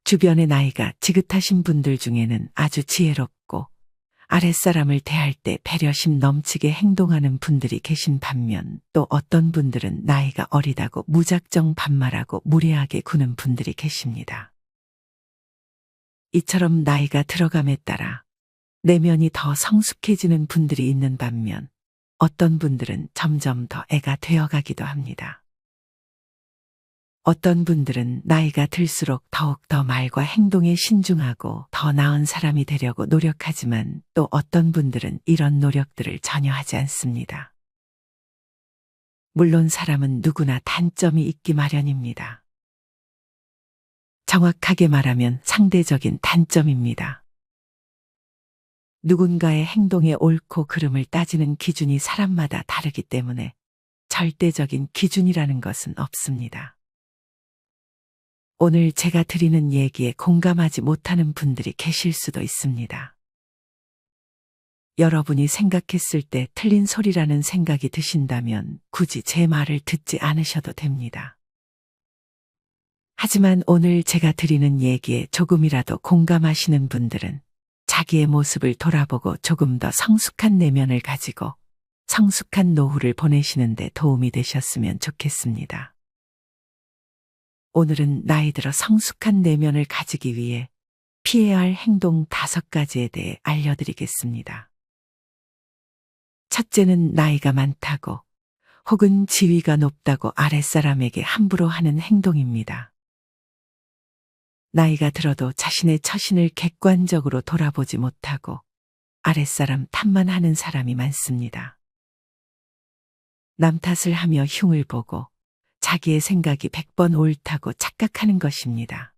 주변의 나이가 지긋하신 분들 중에는 아주 지혜롭고 아랫사람을 대할 때 배려심 넘치게 행동하는 분들이 계신 반면 또 어떤 분들은 나이가 어리다고 무작정 반말하고 무례하게 구는 분들이 계십니다. 이처럼 나이가 들어감에 따라 내면이 더 성숙해지는 분들이 있는 반면 어떤 분들은 점점 더 애가 되어가기도 합니다. 어떤 분들은 나이가 들수록 더욱 더 말과 행동에 신중하고 더 나은 사람이 되려고 노력하지만 또 어떤 분들은 이런 노력들을 전혀 하지 않습니다. 물론 사람은 누구나 단점이 있기 마련입니다. 정확하게 말하면 상대적인 단점입니다. 누군가의 행동의 옳고 그름을 따지는 기준이 사람마다 다르기 때문에 절대적인 기준이라는 것은 없습니다. 오늘 제가 드리는 얘기에 공감하지 못하는 분들이 계실 수도 있습니다. 여러분이 생각했을 때 틀린 소리라는 생각이 드신다면 굳이 제 말을 듣지 않으셔도 됩니다. 하지만 오늘 제가 드리는 얘기에 조금이라도 공감하시는 분들은 자기의 모습을 돌아보고 조금 더 성숙한 내면을 가지고 성숙한 노후를 보내시는 데 도움이 되셨으면 좋겠습니다. 오늘은 나이 들어 성숙한 내면을 가지기 위해 피해야 할 행동 5가지에 대해 알려드리겠습니다. 첫째는 나이가 많다고 혹은 지위가 높다고 아랫사람에게 함부로 하는 행동입니다. 나이가 들어도 자신의 처신을 객관적으로 돌아보지 못하고 아랫사람 탓만 하는 사람이 많습니다. 남 탓을 하며 흉을 보고 자기의 생각이 100번 옳다고 착각하는 것입니다.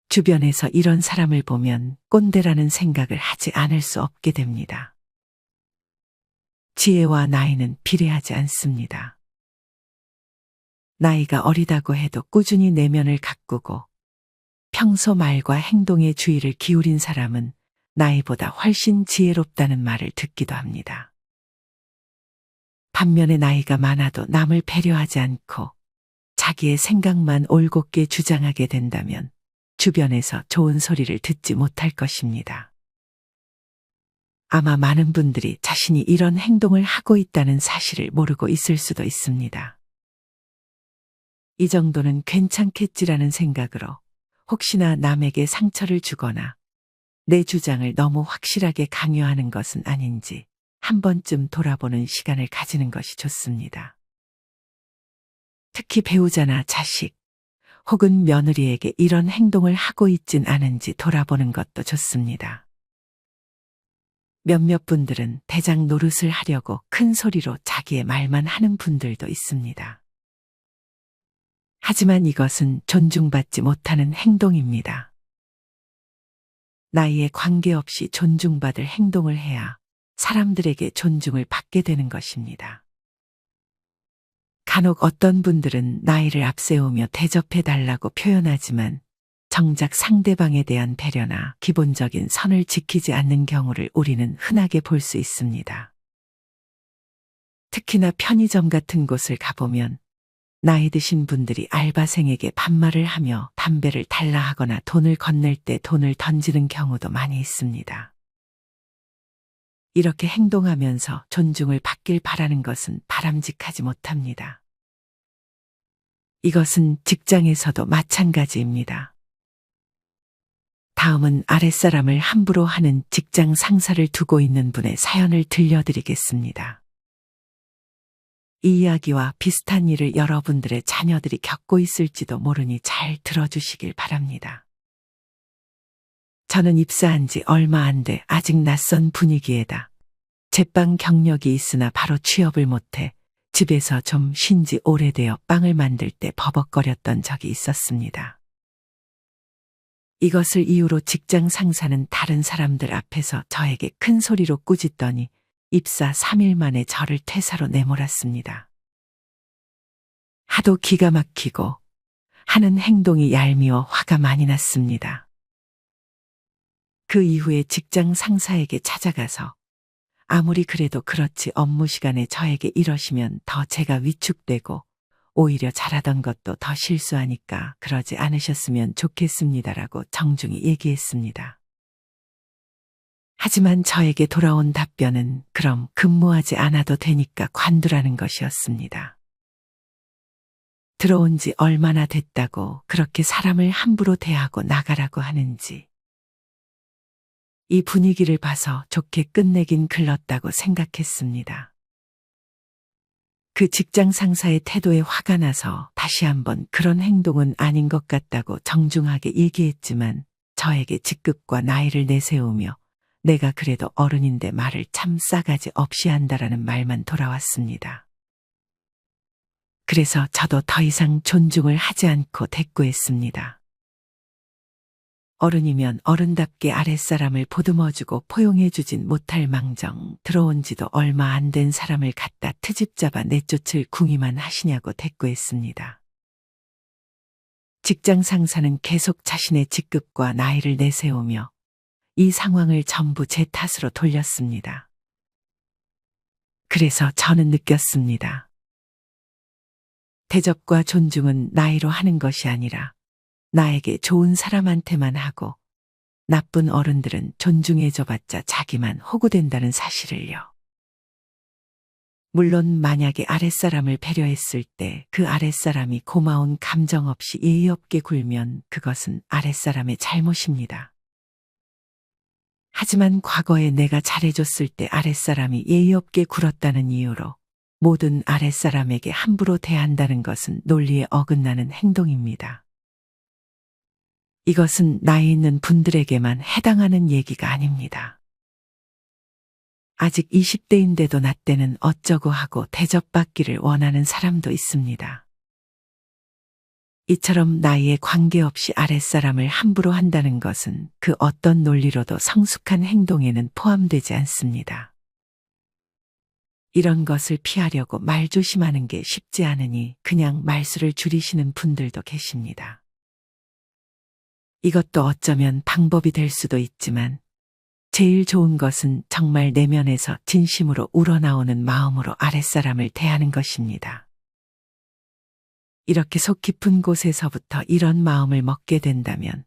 주변에서 이런 사람을 보면 꼰대라는 생각을 하지 않을 수 없게 됩니다. 지혜와 나이는 비례하지 않습니다. 나이가 어리다고 해도 꾸준히 내면을 가꾸고 평소 말과 행동에 주의를 기울인 사람은 나이보다 훨씬 지혜롭다는 말을 듣기도 합니다. 반면에 나이가 많아도 남을 배려하지 않고 자기의 생각만 올곧게 주장하게 된다면 주변에서 좋은 소리를 듣지 못할 것입니다. 아마 많은 분들이 자신이 이런 행동을 하고 있다는 사실을 모르고 있을 수도 있습니다. 이 정도는 괜찮겠지라는 생각으로 혹시나 남에게 상처를 주거나 내 주장을 너무 확실하게 강요하는 것은 아닌지 한 번쯤 돌아보는 시간을 가지는 것이 좋습니다. 특히 배우자나 자식 혹은 며느리에게 이런 행동을 하고 있진 않은지 돌아보는 것도 좋습니다. 몇몇 분들은 대장 노릇을 하려고 큰 소리로 자기의 말만 하는 분들도 있습니다. 하지만 이것은 존중받지 못하는 행동입니다. 나이에 관계없이 존중받을 행동을 해야 사람들에게 존중을 받게 되는 것입니다. 간혹 어떤 분들은 나이를 앞세우며 대접해달라고 표현하지만 정작 상대방에 대한 배려나 기본적인 선을 지키지 않는 경우를 우리는 흔하게 볼 수 있습니다. 특히나 편의점 같은 곳을 가보면 나이 드신 분들이 알바생에게 반말을 하며 담배를 달라 하거나 돈을 건넬 때 돈을 던지는 경우도 많이 있습니다. 이렇게 행동하면서 존중을 받길 바라는 것은 바람직하지 못합니다. 이것은 직장에서도 마찬가지입니다. 다음은 아랫사람을 함부로 하는 직장 상사를 두고 있는 분의 사연을 들려드리겠습니다. 이 이야기와 비슷한 일을 여러분들의 자녀들이 겪고 있을지도 모르니 잘 들어주시길 바랍니다. 저는 입사한 지 얼마 안 돼 아직 낯선 분위기에다 제빵 경력이 있으나 바로 취업을 못해 집에서 좀 쉰 지 오래되어 빵을 만들 때 버벅거렸던 적이 있었습니다. 이것을 이유로 직장 상사는 다른 사람들 앞에서 저에게 큰 소리로 꾸짖더니 입사 3일 만에 저를 퇴사로 내몰았습니다. 하도 기가 막히고 하는 행동이 얄미워 화가 많이 났습니다. 그 이후에 직장 상사에게 찾아가서 아무리 그래도 그렇지 업무 시간에 저에게 이러시면 더 제가 위축되고 오히려 잘하던 것도 더 실수하니까 그러지 않으셨으면 좋겠습니다라고 정중히 얘기했습니다. 하지만 저에게 돌아온 답변은 그럼 근무하지 않아도 되니까 관두라는 것이었습니다. 들어온 지 얼마나 됐다고 그렇게 사람을 함부로 대하고 나가라고 하는지. 이 분위기를 봐서 좋게 끝내긴 글렀다고 생각했습니다. 그 직장 상사의 태도에 화가 나서 다시 한번 그런 행동은 아닌 것 같다고 정중하게 얘기했지만 저에게 직급과 나이를 내세우며 내가 그래도 어른인데 말을 참 싸가지 없이 한다라는 말만 돌아왔습니다. 그래서 저도 더 이상 존중을 하지 않고 대꾸했습니다. 어른이면 어른답게 아랫사람을 보듬어주고 포용해주진 못할 망정 들어온 지도 얼마 안 된 사람을 갖다 트집 잡아 내쫓을 궁리만 하시냐고 대꾸했습니다. 직장 상사는 계속 자신의 직급과 나이를 내세우며 이 상황을 전부 제 탓으로 돌렸습니다. 그래서 저는 느꼈습니다. 대접과 존중은 나이로 하는 것이 아니라 나에게 좋은 사람한테만 하고 나쁜 어른들은 존중해줘봤자 자기만 호구된다는 사실을요. 물론 만약에 아랫사람을 배려했을 때 그 아랫사람이 고마운 감정 없이 예의 없게 굴면 그것은 아랫사람의 잘못입니다. 하지만 과거에 내가 잘해줬을 때 아랫사람이 예의 없게 굴었다는 이유로 모든 아랫사람에게 함부로 대한다는 것은 논리에 어긋나는 행동입니다. 이것은 나이 있는 분들에게만 해당하는 얘기가 아닙니다. 아직 20대인데도 나 때는 어쩌고 하고 대접받기를 원하는 사람도 있습니다. 이처럼 나이에 관계없이 아랫사람을 함부로 한다는 것은 그 어떤 논리로도 성숙한 행동에는 포함되지 않습니다. 이런 것을 피하려고 말조심하는 게 쉽지 않으니 그냥 말수를 줄이시는 분들도 계십니다. 이것도 어쩌면 방법이 될 수도 있지만 제일 좋은 것은 정말 내면에서 진심으로 우러나오는 마음으로 아랫사람을 대하는 것입니다. 이렇게 속 깊은 곳에서부터 이런 마음을 먹게 된다면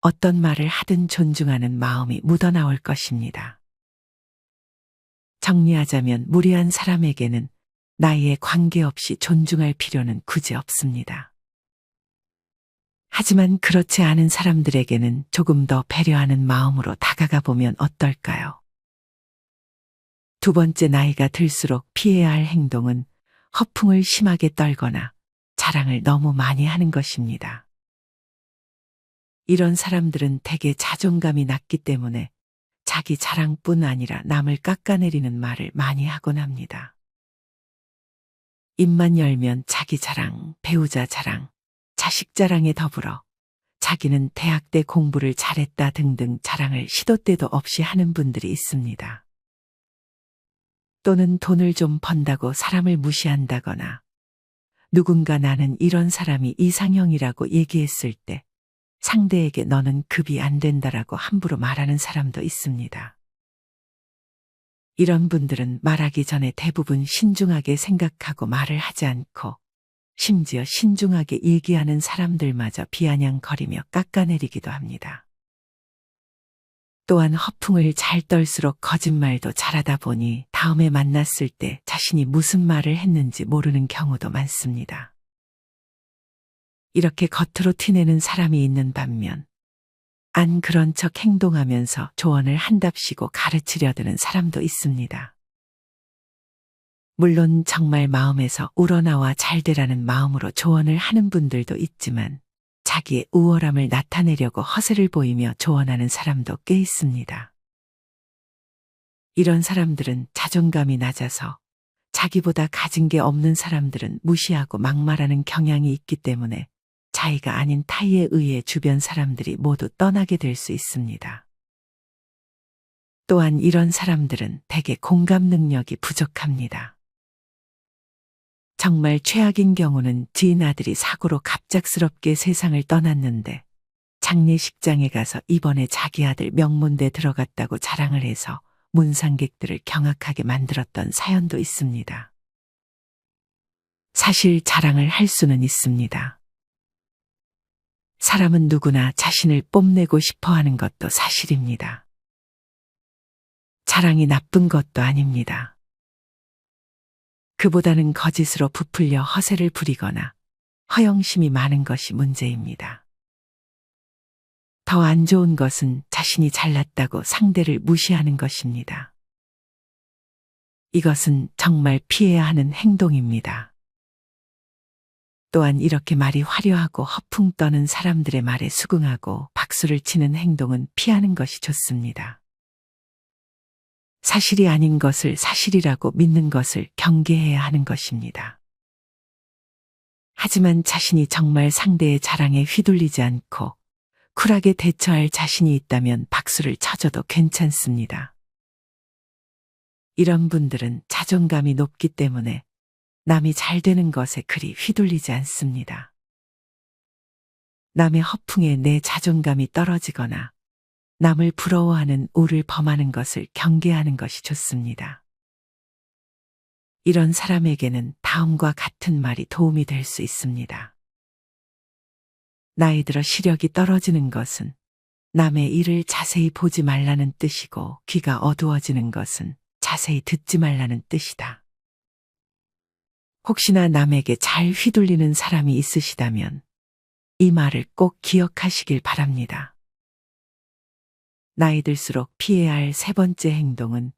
어떤 말을 하든 존중하는 마음이 묻어나올 것입니다. 정리하자면 무례한 사람에게는 나이에 관계없이 존중할 필요는 굳이 없습니다. 하지만 그렇지 않은 사람들에게는 조금 더 배려하는 마음으로 다가가 보면 어떨까요? 두 번째, 나이가 들수록 피해야 할 행동은 허풍을 심하게 떨거나 자랑을 너무 많이 하는 것입니다. 이런 사람들은 대개 자존감이 낮기 때문에 자기 자랑뿐 아니라 남을 깎아내리는 말을 많이 하곤 합니다. 입만 열면 자기 자랑, 배우자 자랑, 자식 자랑에 더불어 자기는 대학 때 공부를 잘했다 등등 자랑을 시도 때도 없이 하는 분들이 있습니다. 또는 돈을 좀 번다고 사람을 무시한다거나 누군가 나는 이런 사람이 이상형이라고 얘기했을 때 상대에게 너는 급이 안 된다라고 함부로 말하는 사람도 있습니다. 이런 분들은 말하기 전에 대부분 신중하게 생각하고 말을 하지 않고 심지어 신중하게 얘기하는 사람들마저 비아냥거리며 깎아내리기도 합니다. 또한 허풍을 잘 떨수록 거짓말도 잘하다 보니 다음에 만났을 때 자신이 무슨 말을 했는지 모르는 경우도 많습니다. 이렇게 겉으로 티내는 사람이 있는 반면 안 그런 척 행동하면서 조언을 한답시고 가르치려 드는 사람도 있습니다. 물론 정말 마음에서 우러나와 잘 되라는 마음으로 조언을 하는 분들도 있지만 자기의 우월함을 나타내려고 허세를 보이며 조언하는 사람도 꽤 있습니다. 이런 사람들은 자존감이 낮아서 자기보다 가진 게 없는 사람들은 무시하고 막말하는 경향이 있기 때문에 자기가 아닌 타의에 의해 주변 사람들이 모두 떠나게 될 수 있습니다. 또한 이런 사람들은 대개 공감 능력이 부족합니다. 정말 최악인 경우는 지인 아들이 사고로 갑작스럽게 세상을 떠났는데 장례식장에 가서 이번에 자기 아들 명문대 들어갔다고 자랑을 해서 문상객들을 경악하게 만들었던 사연도 있습니다. 사실 자랑을 할 수는 있습니다. 사람은 누구나 자신을 뽐내고 싶어 하는 것도 사실입니다. 자랑이 나쁜 것도 아닙니다. 그보다는 거짓으로 부풀려 허세를 부리거나 허영심이 많은 것이 문제입니다. 더 안 좋은 것은 자신이 잘났다고 상대를 무시하는 것입니다. 이것은 정말 피해야 하는 행동입니다. 또한 이렇게 말이 화려하고 허풍 떠는 사람들의 말에 수긍하고 박수를 치는 행동은 피하는 것이 좋습니다. 사실이 아닌 것을 사실이라고 믿는 것을 경계해야 하는 것입니다. 하지만 자신이 정말 상대의 자랑에 휘둘리지 않고 쿨하게 대처할 자신이 있다면 박수를 쳐줘도 괜찮습니다. 이런 분들은 자존감이 높기 때문에 남이 잘 되는 것에 그리 휘둘리지 않습니다. 남의 허풍에 내 자존감이 떨어지거나 남을 부러워하는 우를 범하는 것을 경계하는 것이 좋습니다. 이런 사람에게는 다음과 같은 말이 도움이 될 수 있습니다. 나이 들어 시력이 떨어지는 것은 남의 일을 자세히 보지 말라는 뜻이고 귀가 어두워지는 것은 자세히 듣지 말라는 뜻이다. 혹시나 남에게 잘 휘둘리는 사람이 있으시다면 이 말을 꼭 기억하시길 바랍니다. 나이 들수록 피해야 할 세 번째 행동은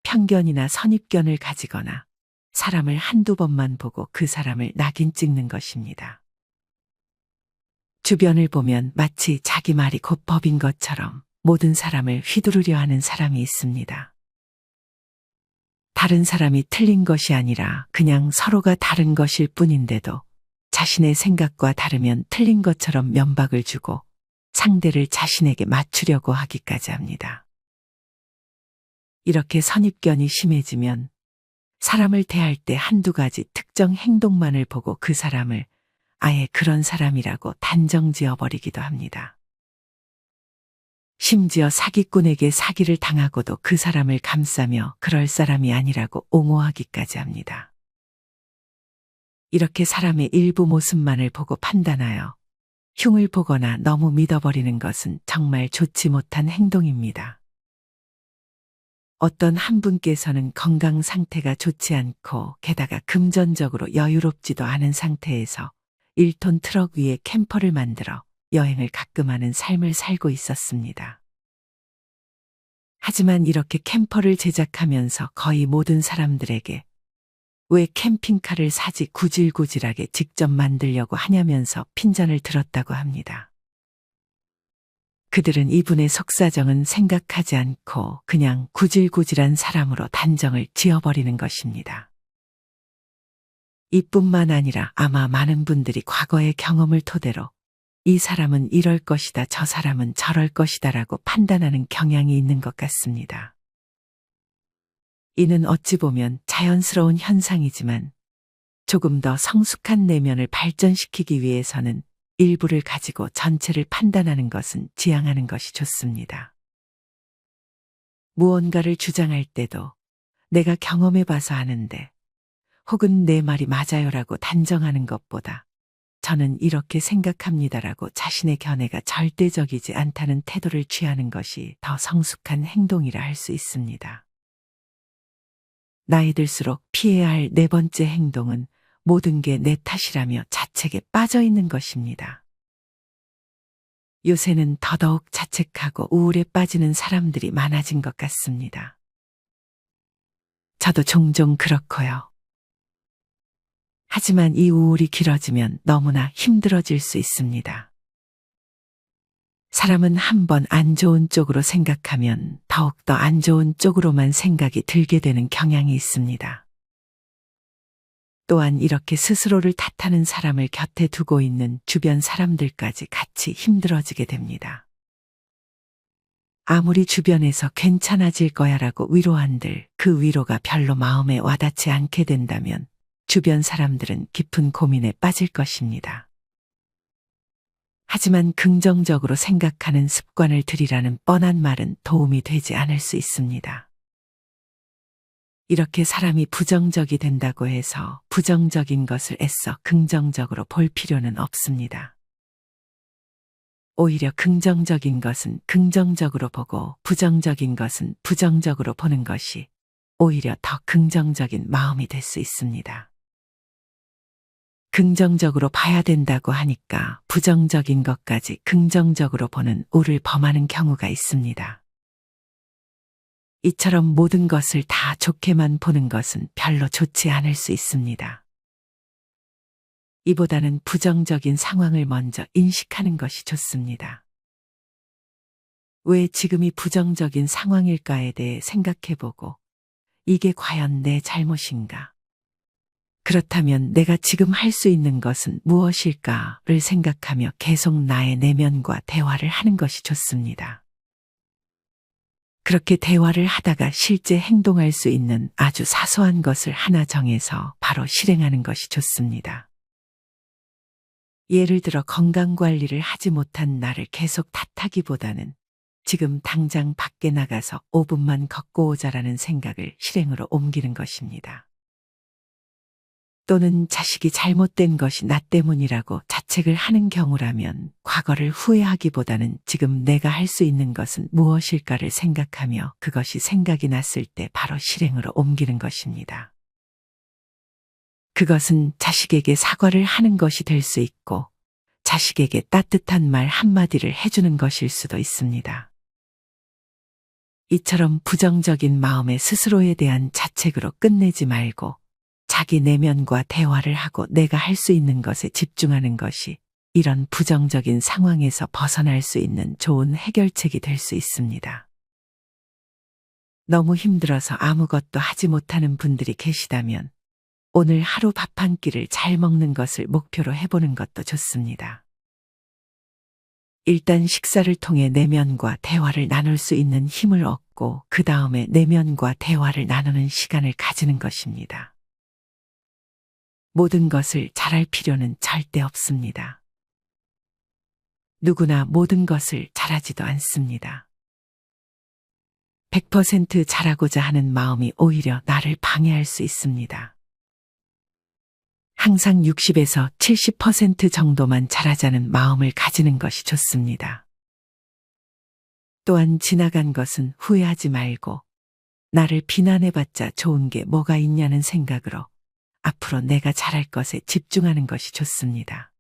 편견이나 선입견을 가지거나 사람을 한두 번만 보고 그 사람을 낙인 찍는 것입니다. 주변을 보면 마치 자기 말이 곧 법인 것처럼 모든 사람을 휘두르려 하는 사람이 있습니다. 다른 사람이 틀린 것이 아니라 그냥 서로가 다른 것일 뿐인데도 자신의 생각과 다르면 틀린 것처럼 면박을 주고 상대를 자신에게 맞추려고 하기까지 합니다. 이렇게 선입견이 심해지면 사람을 대할 때 한두 가지 특정 행동만을 보고 그 사람을 아예 그런 사람이라고 단정 지어버리기도 합니다. 심지어 사기꾼에게 사기를 당하고도 그 사람을 감싸며 그럴 사람이 아니라고 옹호하기까지 합니다. 이렇게 사람의 일부 모습만을 보고 판단하여 흉을 보거나 너무 믿어버리는 것은 정말 좋지 못한 행동입니다. 어떤 한 분께서는 건강 상태가 좋지 않고 게다가 금전적으로 여유롭지도 않은 상태에서 1톤 트럭 위에 캠퍼를 만들어 여행을 가끔 하는 삶을 살고 있었습니다. 하지만 이렇게 캠퍼를 제작하면서 거의 모든 사람들에게 왜 캠핑카를 사지 구질구질하게 직접 만들려고 하냐면서 핀잔을 들었다고 합니다. 그들은 이분의 속사정은 생각하지 않고 그냥 구질구질한 사람으로 단정을 지어버리는 것입니다. 이뿐만 아니라 아마 많은 분들이 과거의 경험을 토대로 이 사람은 이럴 것이다, 저 사람은 저럴 것이다라고 판단하는 경향이 있는 것 같습니다. 이는 어찌 보면 자연스러운 현상이지만 조금 더 성숙한 내면을 발전시키기 위해서는 일부를 가지고 전체를 판단하는 것은 지양하는 것이 좋습니다. 무언가를 주장할 때도 내가 경험해봐서 아는데 혹은 내 말이 맞아요라고 단정하는 것보다 저는 이렇게 생각합니다라고 자신의 견해가 절대적이지 않다는 태도를 취하는 것이 더 성숙한 행동이라 할 수 있습니다. 나이 들수록 피해야 할 네 번째 행동은 모든 게 내 탓이라며 자책에 빠져 있는 것입니다. 요새는 더더욱 자책하고 우울에 빠지는 사람들이 많아진 것 같습니다. 저도 종종 그렇고요. 하지만 이 우울이 길어지면 너무나 힘들어질 수 있습니다. 사람은 한번 안 좋은 쪽으로 생각하면 더욱더 안 좋은 쪽으로만 생각이 들게 되는 경향이 있습니다. 또한 이렇게 스스로를 탓하는 사람을 곁에 두고 있는 주변 사람들까지 같이 힘들어지게 됩니다. 아무리 주변에서 괜찮아질 거야라고 위로한들 그 위로가 별로 마음에 와닿지 않게 된다면 주변 사람들은 깊은 고민에 빠질 것입니다. 하지만 긍정적으로 생각하는 습관을 들이라는 뻔한 말은 도움이 되지 않을 수 있습니다. 이렇게 사람이 부정적이 된다고 해서 부정적인 것을 애써 긍정적으로 볼 필요는 없습니다. 오히려 긍정적인 것은 긍정적으로 보고 부정적인 것은 부정적으로 보는 것이 오히려 더 긍정적인 마음이 될 수 있습니다. 긍정적으로 봐야 된다고 하니까 부정적인 것까지 긍정적으로 보는 오를 범하는 경우가 있습니다. 이처럼 모든 것을 다 좋게만 보는 것은 별로 좋지 않을 수 있습니다. 이보다는 부정적인 상황을 먼저 인식하는 것이 좋습니다. 왜 지금이 부정적인 상황일까에 대해 생각해보고 이게 과연 내 잘못인가? 그렇다면 내가 지금 할 수 있는 것은 무엇일까를 생각하며 계속 나의 내면과 대화를 하는 것이 좋습니다. 그렇게 대화를 하다가 실제 행동할 수 있는 아주 사소한 것을 하나 정해서 바로 실행하는 것이 좋습니다. 예를 들어 건강관리를 하지 못한 나를 계속 탓하기보다는 지금 당장 밖에 나가서 5분만 걷고 오자라는 생각을 실행으로 옮기는 것입니다. 또는 자식이 잘못된 것이 나 때문이라고 자책을 하는 경우라면 과거를 후회하기보다는 지금 내가 할 수 있는 것은 무엇일까를 생각하며 그것이 생각이 났을 때 바로 실행으로 옮기는 것입니다. 그것은 자식에게 사과를 하는 것이 될 수 있고 자식에게 따뜻한 말 한마디를 해주는 것일 수도 있습니다. 이처럼 부정적인 마음의 스스로에 대한 자책으로 끝내지 말고 자기 내면과 대화를 하고 내가 할 수 있는 것에 집중하는 것이 이런 부정적인 상황에서 벗어날 수 있는 좋은 해결책이 될 수 있습니다. 너무 힘들어서 아무것도 하지 못하는 분들이 계시다면 오늘 하루 밥 한 끼를 잘 먹는 것을 목표로 해보는 것도 좋습니다. 일단 식사를 통해 내면과 대화를 나눌 수 있는 힘을 얻고 그 다음에 내면과 대화를 나누는 시간을 가지는 것입니다. 모든 것을 잘할 필요는 절대 없습니다. 누구나 모든 것을 잘하지도 않습니다. 100% 잘하고자 하는 마음이 오히려 나를 방해할 수 있습니다. 항상 60에서 70% 정도만 잘하자는 마음을 가지는 것이 좋습니다. 또한 지나간 것은 후회하지 말고 나를 비난해봤자 좋은 게 뭐가 있냐는 생각으로 앞으로 내가 잘할 것에 집중하는 것이 좋습니다.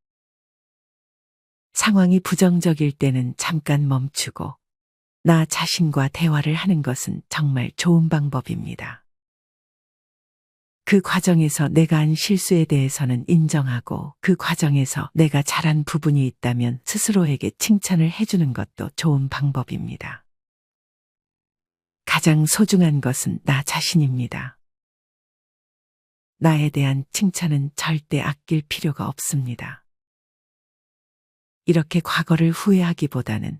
상황이 부정적일 때는 잠깐 멈추고 나 자신과 대화를 하는 것은 정말 좋은 방법입니다. 그 과정에서 내가 한 실수에 대해서는 인정하고 그 과정에서 내가 잘한 부분이 있다면 스스로에게 칭찬을 해주는 것도 좋은 방법입니다. 가장 소중한 것은 나 자신입니다. 나에 대한 칭찬은 절대 아낄 필요가 없습니다. 이렇게 과거를 후회하기보다는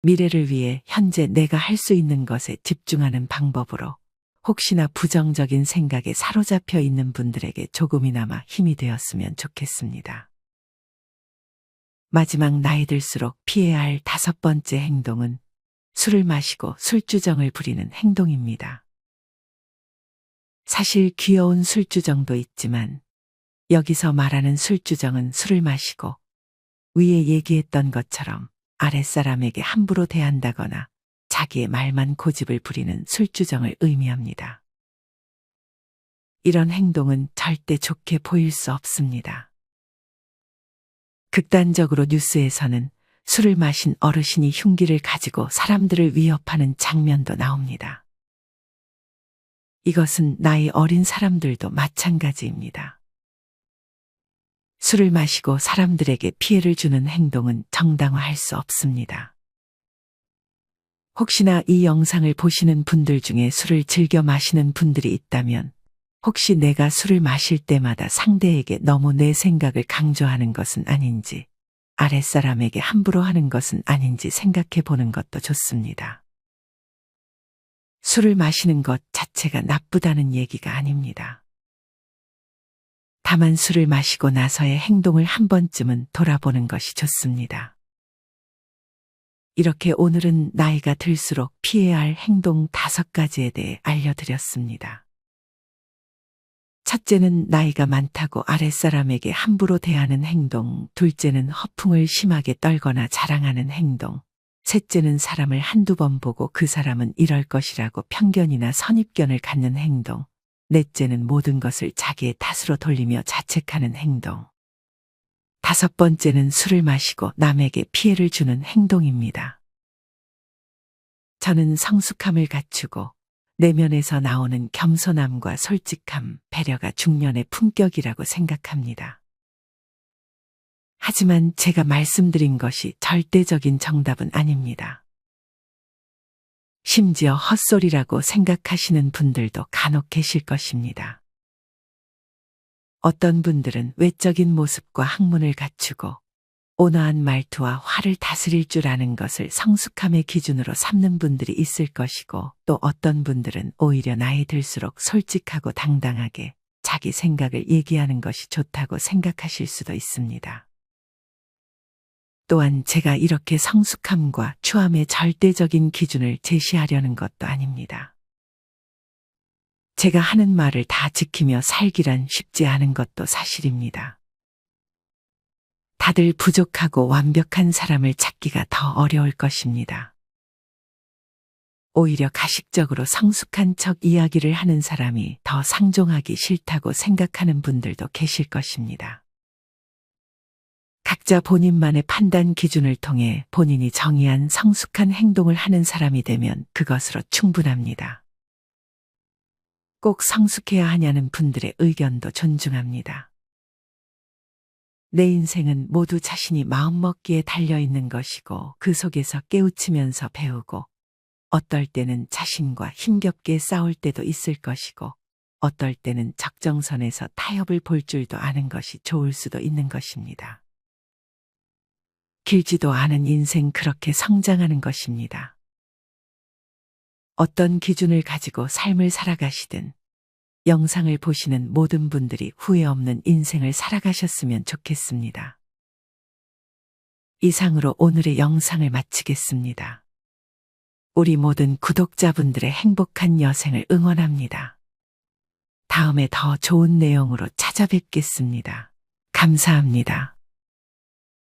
미래를 위해 현재 내가 할 수 있는 것에 집중하는 방법으로 혹시나 부정적인 생각에 사로잡혀 있는 분들에게 조금이나마 힘이 되었으면 좋겠습니다. 마지막 나이 들수록 피해야 할 5번째 행동은 술을 마시고 술주정을 부리는 행동입니다. 사실 귀여운 술주정도 있지만 여기서 말하는 술주정은 술을 마시고 위에 얘기했던 것처럼 아랫사람에게 함부로 대한다거나 자기의 말만 고집을 부리는 술주정을 의미합니다. 이런 행동은 절대 좋게 보일 수 없습니다. 극단적으로 뉴스에서는 술을 마신 어르신이 흉기를 가지고 사람들을 위협하는 장면도 나옵니다. 이것은 나이 어린 사람들도 마찬가지입니다. 술을 마시고 사람들에게 피해를 주는 행동은 정당화할 수 없습니다. 혹시나 이 영상을 보시는 분들 중에 술을 즐겨 마시는 분들이 있다면 혹시 내가 술을 마실 때마다 상대에게 너무 내 생각을 강조하는 것은 아닌지 아랫사람에게 함부로 하는 것은 아닌지 생각해 보는 것도 좋습니다. 술을 마시는 것 자체가 나쁘다는 얘기가 아닙니다. 다만 술을 마시고 나서의 행동을 한 번쯤은 돌아보는 것이 좋습니다. 이렇게 오늘은 나이가 들수록 피해야 할 행동 5가지에 대해 알려드렸습니다. 첫째는 나이가 많다고 아랫사람에게 함부로 대하는 행동, 둘째는 허풍을 심하게 떨거나 자랑하는 행동, 셋째는 사람을 한두 번 보고 그 사람은 이럴 것이라고 편견이나 선입견을 갖는 행동, 넷째는 모든 것을 자기의 탓으로 돌리며 자책하는 행동, 다섯 번째는 술을 마시고 남에게 피해를 주는 행동입니다. 저는 성숙함을 갖추고 내면에서 나오는 겸손함과 솔직함, 배려가 중년의 품격이라고 생각합니다. 하지만 제가 말씀드린 것이 절대적인 정답은 아닙니다. 심지어 헛소리라고 생각하시는 분들도 간혹 계실 것입니다. 어떤 분들은 외적인 모습과 학문을 갖추고 온화한 말투와 화를 다스릴 줄 아는 것을 성숙함의 기준으로 삼는 분들이 있을 것이고, 또 어떤 분들은 오히려 나이 들수록 솔직하고 당당하게 자기 생각을 얘기하는 것이 좋다고 생각하실 수도 있습니다. 또한 제가 이렇게 성숙함과 추함의 절대적인 기준을 제시하려는 것도 아닙니다. 제가 하는 말을 다 지키며 살기란 쉽지 않은 것도 사실입니다. 다들 부족하고 완벽한 사람을 찾기가 더 어려울 것입니다. 오히려 가식적으로 성숙한 척 이야기를 하는 사람이 더 상종하기 싫다고 생각하는 분들도 계실 것입니다. 각자 본인만의 판단 기준을 통해 본인이 정의한 성숙한 행동을 하는 사람이 되면 그것으로 충분합니다. 꼭 성숙해야 하냐는 분들의 의견도 존중합니다. 내 인생은 모두 자신이 마음먹기에 달려있는 것이고, 그 속에서 깨우치면서 배우고, 어떨 때는 자신과 힘겹게 싸울 때도 있을 것이고, 어떨 때는 적정선에서 타협을 볼 줄도 아는 것이 좋을 수도 있는 것입니다. 길지도 않은 인생, 그렇게 성장하는 것입니다. 어떤 기준을 가지고 삶을 살아가시든 영상을 보시는 모든 분들이 후회 없는 인생을 살아가셨으면 좋겠습니다. 이상으로 오늘의 영상을 마치겠습니다. 우리 모든 구독자분들의 행복한 여생을 응원합니다. 다음에 더 좋은 내용으로 찾아뵙겠습니다. 감사합니다.